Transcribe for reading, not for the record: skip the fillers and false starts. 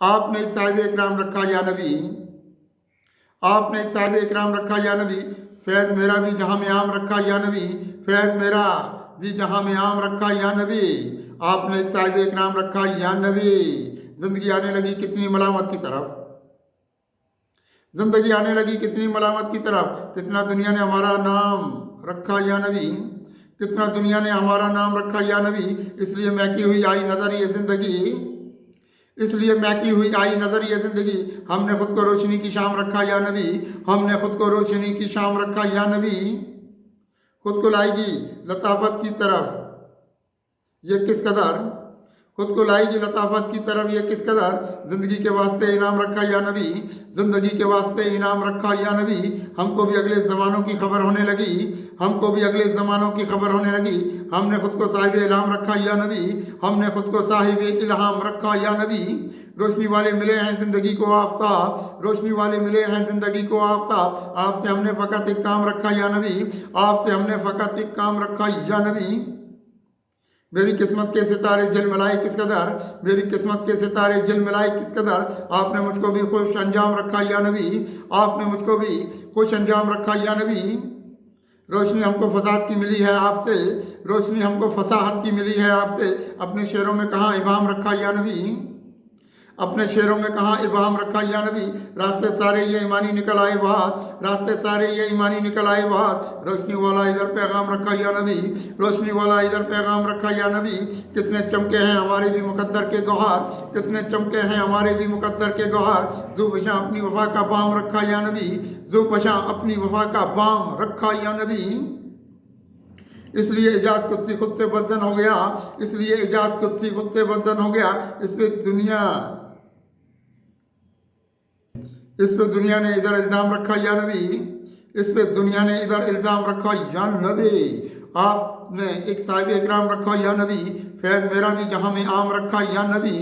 आपने एक साहिब इकराम रखा या नबी, आपने एक साहिब इकराम रखा या नबी, फैज़ मेरा भी जहाँ में आम रखा या नबी, फैज़ मेरा भी जहाँ में आम रखा या नबी, आपने एक साहिब इकराम रखा या नबी। जिंदगी आने लगी कितनी मलामत की तरफ, जिंदगी आने लगी कितनी मलामत की तरफ, कितना दुनिया ने हमारा नाम रखा या नबी, कितना दुनिया ने हमारा नाम रखा या नबी। इसलिए महकी हुई आई नजर ये जिंदगी, इसलिए महकी हुई आई नजर ये जिंदगी, हमने खुद को रोशनी की शाम रखा या नबी, हमने खुद को रोशनी की शाम रखा या नबी। खुद को लाएगी लताफत की तरफ ये किस कदर, खुद को लाएगी लताफत की तरफ ये किस कदर, जिंदगी के वास्ते इनाम रखा या नबी, जिंदगी के वास्ते इनाम रखा या नबी। हमको भी अगले ज़मानों की खबर होने लगी, हमको भी अगले ज़मानों की खबर होने लगी, हमने खुद को साहिब इल्हाम रखा या नबी, हमने खुद को साहिब इल्हाम रखा या नबी। रोशनी वाले मिले हैं ज़िंदगी को आफ्ताब, रोशनी वाले मिले हैं ज़िंदगी को आफ्ताब, आपसे हमने फ़कत एक काम रखा या नबी, आपसे हमने फ़कत एक काम रखा या नबी। मेरी किस्मत के सितारे झिलमिलाए किस कदर, मेरी किस्मत के सितारे झिलमिलाए किस कदर, आपने मुझको भी खुश अंजाम रखा या नबी, आपने मुझको भी खुश अंजाम रखा या नबी। रोशनी हमको फसाद की मिली है आपसे, रोशनी हमको फसाहत की मिली है आपसे, अपने शेरों में कहाँ इबाम रखा या नबी, अपने शेरों में कहाँ इबाम रखा या नबी। रास्ते सारे ये ईमानी निकल आए बात, रास्ते सारे ये ईमानी निकल आए बात, रोशनी वाला इधर पैगाम रखा या नबी, रोशनी वाला इधर पैगाम रखा या नबी। कितने चमके हैं हमारे भी मुकद्दर के गौहर, कितने चमके हैं हमारे भी मुकद्दर के गौहर, ज़ू बशा अपनी वफा का बाम रखा या नबी, ज़ू बशा अपनी वफा का बाम रखा या नबी। इसलिए एजाज कुदसी खुद से बदजन हो गया, इसलिए एजाज कुदसी खुद से बदजन हो गया। इस पे दुनिया ने इधर इल्ज़ाम रखा या नबी, इस पे दुनिया ने इधर इल्ज़ाम रखा या नबी। आपने एक साहिब इकराम रखा या नबी, फैज़ मेरा भी जहाँ में आम रखा या नबी।